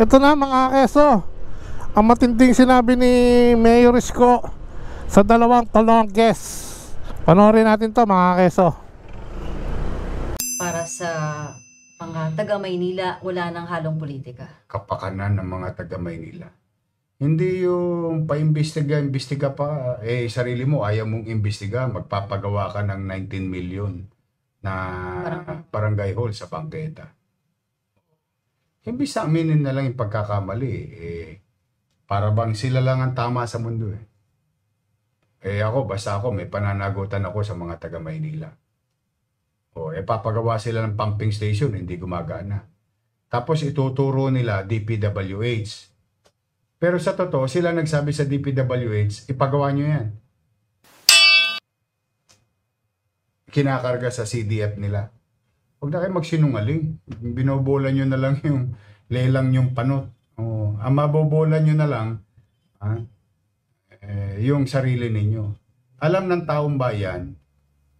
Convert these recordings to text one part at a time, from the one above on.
Ito na mga keso, ang matinding sinabi ni Mayor Isko sa dalawang Tolongges. Panoorin natin to mga keso. Para sa mga taga-Maynila, wala nang halong politika. Kapakanan ng mga taga-Maynila. Hindi yung pa-imbestiga pa, sarili mo, ayaw mong imbestiga, magpapagawa ka ng 19 million na barangay hall sa bangketa. Imbis na aminin na lang yung pagkakamali, para bang sila lang ang tama sa mundo basta ako, may pananagutan ako sa mga taga-Maynila. Papagawa sila ng pumping station, hindi gumagana. Tapos ituturo nila DPWH. Pero sa totoo, sila nagsabi sa DPWH, ipagawa nyo yan. Kinakarga sa CDF nila. Huwag na kayo magsinungaling. Binobola nyo na lang yung lelang yung panot. Ang mabobola nyo na lang, yung sarili ninyo. Alam ng taong bayan,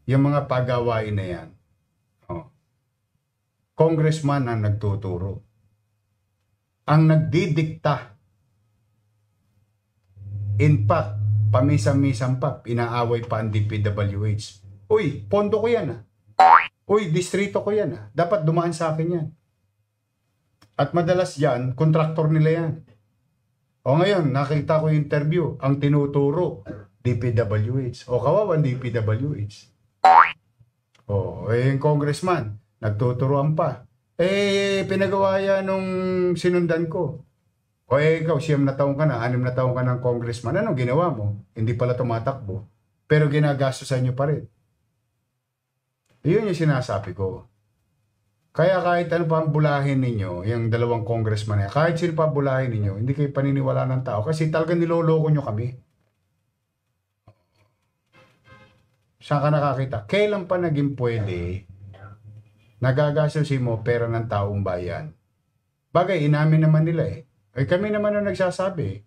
yung mga pagawain na yan, congressman ang nagtuturo. Ang nagdidikta. In fact, pamisa-misang pa, inaaway pa ang DPWH. Uy, pondo ko yan Uy, distrito ko yan Dapat dumaan sa akin yan. At madalas yan, kontraktor nila yan. Ngayon, nakita ko yung interview, ang tinuturo, DPWH. Kawawan DPWH. Yung congressman, nagtuturoan pa. Pinagawa yan nung sinundan ko. Ikaw, 6 na taon ka na, 6 na taon ka ng congressman. Anong ginawa mo? Hindi pala tumatakbo. Pero ginagastos sa inyo pa rin. Yun yung sinasabi ko. Kaya kahit ano pa ang bulahin ninyo, yung dalawang congressman kahit sino pa bulahin ninyo, hindi kayo paniniwala ng tao kasi talagang niloloko nyo kami. Saan ka nakakita? Kailan pa naging pwede nagagastusin mo pera ng taong bayan? Bagay, inamin naman nila kami naman ang nagsasabi.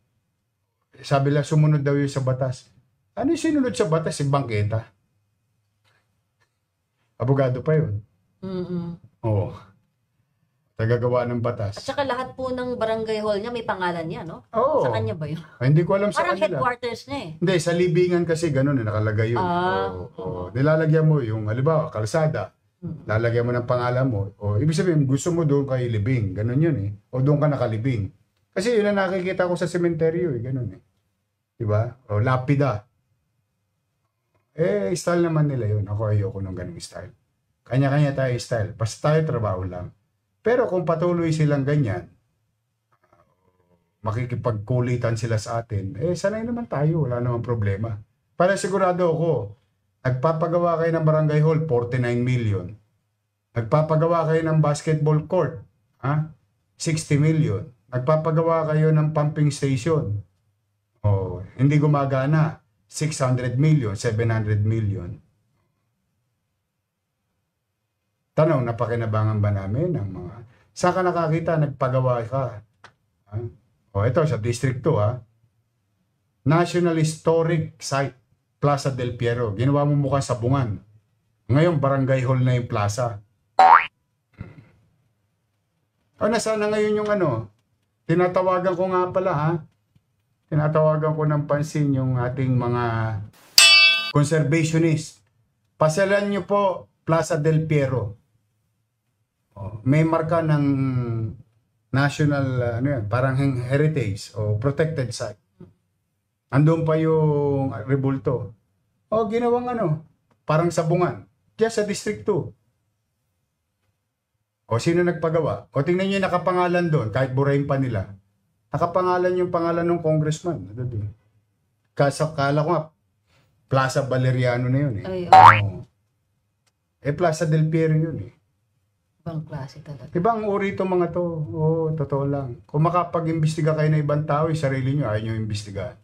Sabi lang, sumunod daw yun sa batas. Ano yung sinunod sa batas? Bangketa. Abogado pa yun. Tagagawa ng batas. At saka lahat po ng barangay hall niya may pangalan niya, no? Oo. Sa kanya ba yun? Hindi ko alam sa Parang kanila. headquarters niya Hindi, sa libingan kasi ganun nakalagay yun. Nilalagyan mo yung, halimbawa, kalsada. Lalagyan mo ng pangalan mo. Ibig sabihin, gusto mo doon kay libing. Ganun yun O doon ka nakalibing. Kasi yun ang nakikita ko sa sementeryo ganun Diba? Lapida. Style naman nila yun. Ako ayoko ng ganung style. Kanya-kanya tayo style. Basta tayo trabaho lang. Pero kung patuloy silang ganyan, makikipagkulitan sila sa atin, sanay naman tayo. Wala namang problema. Para sigurado ako, nagpapagawa kayo ng barangay hall, 49 million. Nagpapagawa kayo ng basketball court, 60 million. Nagpapagawa kayo ng pumping station. Hindi gumagana. 600 million, 700 million. Tanong, napakinabangan ba namin ng mga... Saan ka nakakita, nagpagawa ka? Ito, sa District 2, National Historic Site, Plaza del Piero. Ginawa mo mukhang sabungan. Ngayon, barangay hall na yung plaza. Nasaan na ngayon yung Tinatawagan ko nga pala, Tinatawagan ko ng pansin yung ating mga conservationist. Pasyalan nyo po Plaza del Piero. May marka ng national parang heritage o protected site. Andun pa yung rebulto. Ginawang parang sabungan. Diyan sa District 2. Sino nagpagawa? Tingnan nyo yung nakapangalan doon, kahit burahin pa nila. Nakapangalan yung pangalan ng congressman. Kala ko nga, Plaza Valeriano na yun Plaza del Piero yun Ibang klase talaga. Ibang uri itong mga to. Totoo lang. Kung makapag-imbestiga kayo ng ibang tao, sarili nyo, ayaw nyo imbestigahan.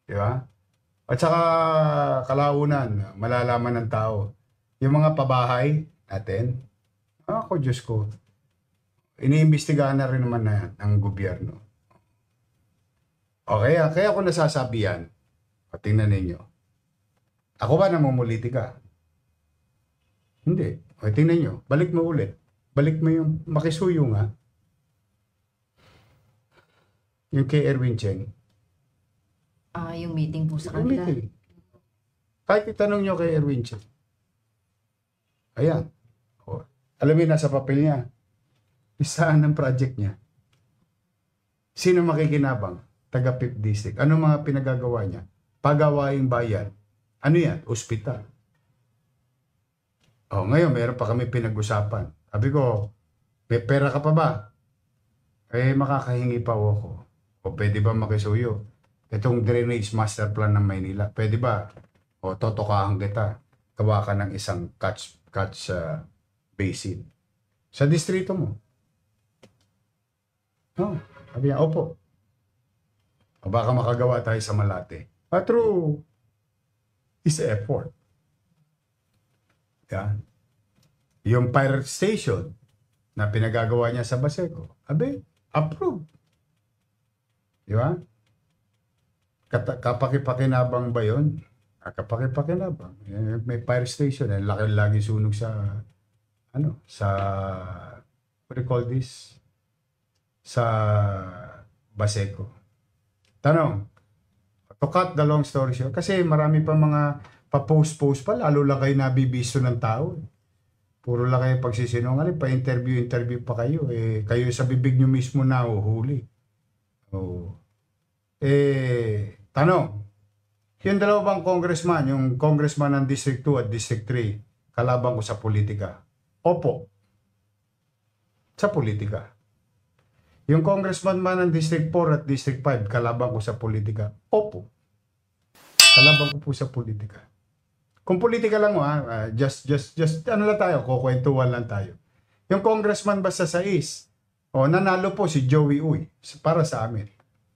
Diba? At saka kalaunan, malalaman ng tao. Yung mga pabahay natin, Diyos ko, iniimbestigahan na rin naman ng gobyerno. Kaya ako nasasabi yan. Tingnan ninyo. Ako ba namumulitika? Hindi. Tingnan nyo. Balik mo ulit. Balik mo yung makisuyo nga. Yung kay Erwin Cheng. Yung meeting po sa Yung kanila. meeting. Kahit itanong nyo kay Erwin Cheng. Ayan. O, alam mo, nasa papel niya. Listahan ng project niya. Sino makikinabang? Taga 5th District. Ano mga pinagagawa niya? Pagawaing bayan. Ano yan? Ospital. O, ngayon, meron pa kami pinag-usapan. Sabi ko, may pera ka pa ba? Eh, makakahingi pa ako. O, pwede ba makisuyo? Itong drainage master plan ng Maynila. Pwede ba? O, totokahan kita. Gawa ka ng isang catch basin. Sa distrito mo. No, sabi niya, opo. O baka makagawa tayo sa Malate. True is effort. Yan. Yung fire station na pinagagawa niya sa Baseco, abe, approve. Di ba? Kapakipakinabang ba yun? Kapakipakinabang. May fire station. Lagi sunog sa, what do you call this? Sa Baseco. Tanong, to cut the long story short, kasi marami pa mga pa-post pa, lalo lang kayo nabibisto ng tao. Puro lang kayo pagsisinungaling, pa-interview pa kayo. Kayo sa bibig nyo mismo na uhuli. Tanong, yung dalawang congressman, yung congressman ng District 2 at District 3, kalaban ko sa politika. Opo. Sa politika. Yung congressman man ng District 4 at District 5, kalaban ko sa politika. Opo. Kalaban ko po sa politika. Kung politika lang mo, just ano lang tayo, kukwentuhan lang tayo. Yung congressman basta sa East, nanalo po si Joey Uy para sa amin.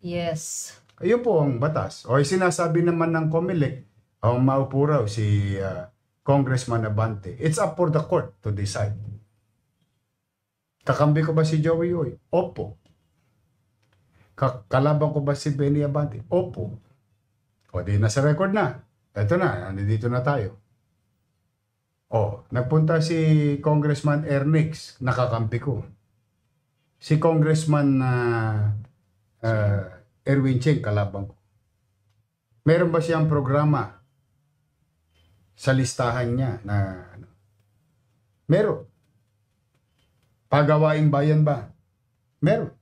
Yes. Ayun po ang batas. O sinasabi naman ng COMELEC, maupo raw si Congressman Abante. It's up for the court to decide. Kakambi ko ba si Joey Uy? Opo. Kalaban ko ba si Benny Abante? Opo. O di nasa record na. Ito na, nandito na tayo. Nagpunta si Congressman Ernix, nakakampi ko. Si Congressman Erwin Cheng, kalaban ko. Meron ba siyang programa sa listahan niya na meron? Pagawaing bayan ba? Meron.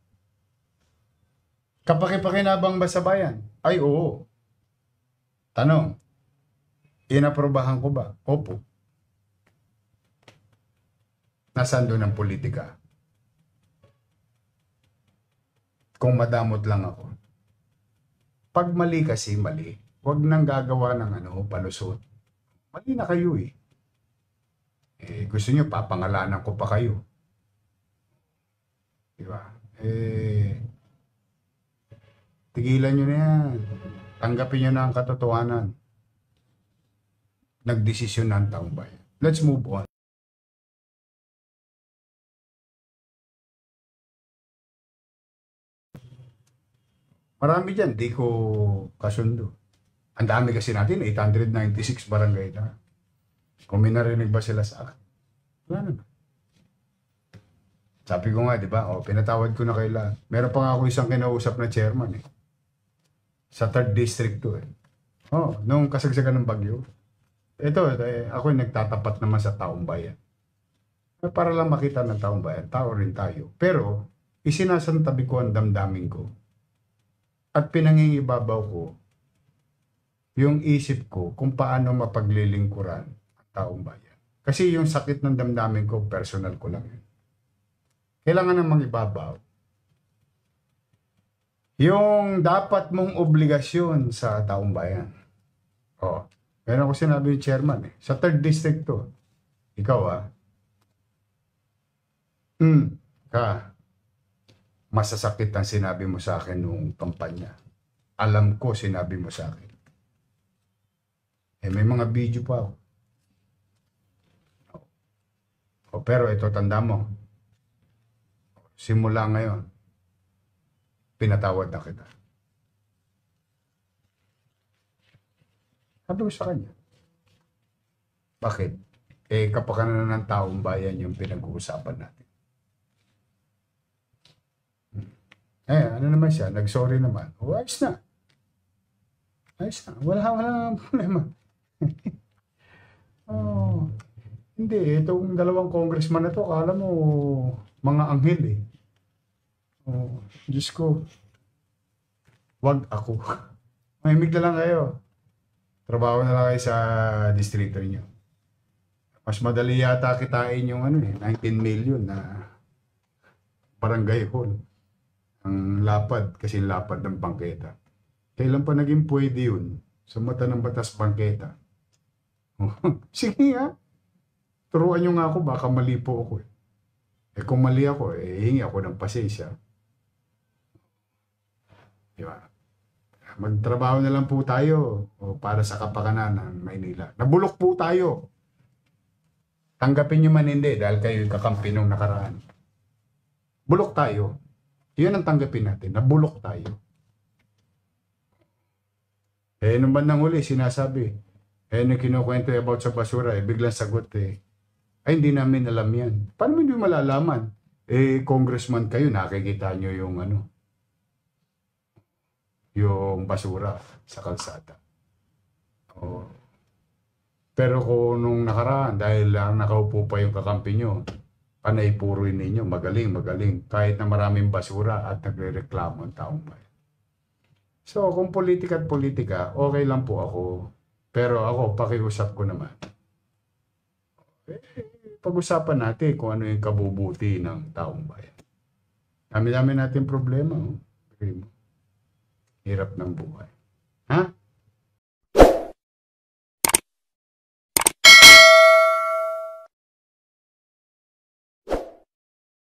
Kapakipakinabang ba sa bayan? Ay, oo. Tanong, inaprobahan ko ba? Opo. Nasaan doon ang politika? Kung madamot lang ako. Pag mali kasi mali, huwag nang gagawa ng palusot. Mali na kayo eh. Gusto nyo, papangalanan ko pa kayo. Diba? Tigilan nyo na yan. Tanggapin nyo na ang katotohanan. Nagdesisyon na ang taong bayan. Let's move on. Marami dyan, di ko kasundo. Ang dami kasi natin, 896 barangay na. Kung may narinig ba sila sa akin? Wala naman. Sabi ko nga, di ba? Pinatawad ko na kayo lahat. Meron pa nga ako isang kinausap na chairman eh. Sa 3rd District to eh. Nung kasagsagan ng bagyo. Ito, ako nagtatapat naman sa taong bayan. Para lang makita ng taong bayan, tao rin tayo. Pero, isinasantabi ko ang damdamin ko. At pinangingibabaw ko yung isip ko kung paano mapaglilingkuran ang taong bayan. Kasi yung sakit ng damdamin ko, personal ko lang yun. Kailangan namang ibabaw. Yung dapat mong obligasyon sa taong bayan. Meron ko sinabi yung chairman eh. Sa 3rd District to. Ikaw masasakit ang sinabi mo sa akin nung kampanya. Alam ko sinabi mo sa akin. May mga video pa ako. Pero ito, tanda mo. Simula ngayon, pinatawad na kita. Sabi ko sa kanya. Bakit? Kapakanan ng taong bayan yung pinag-uusapan natin. ano naman siya, nag-sorry naman. O, ayos na. Ayos na. Wala problema. Oh, hindi, itong dalawang congressman na to, akala mo, mga anghel eh. Oh, Diyos ko, wag ako. Mahimik na lang kayo. Trabaho na lang kayo sa distrito niyo. Mas madali yata kitain yung 19 million na barangay hall. Ang lapad, kasi lapad ng bangketa. Kailan pa naging pwede yun? Sa mata ng batas bangketa. Sige nga. Turuan nyo nga ako, baka mali po ako eh. Kung mali ako, hingi ako ng pasensya. Diba? Magtrabaho na lang po tayo para sa kapakanan ng Maynila. Nabulok po tayo. Tanggapin nyo man hindi dahil kayo kakampi nung nakaraan. Bulok tayo. Yun ang tanggapin natin. Nabulok tayo. Nung bandang huli, sinasabi, nung kinukwento about sa basura, biglang sagot ay hindi namin alam yan. Paano mo hindi malalaman? Congressman kayo, nakikita nyo yung basura sa kalsada. Pero kung nung nakaraan, dahil lang nakaupo pa yung kakampi nyo, panay puruin ninyo, magaling, kahit na maraming basura at nagre-reklamo ang taong bayan. So, kung politika at politika, okay lang po ako. Pero ako, pakiusap ko naman. Pag-usapan natin kung ano yung kabubuti ng taong bayan. Dami-dami natin problema. Hirap ng buhay.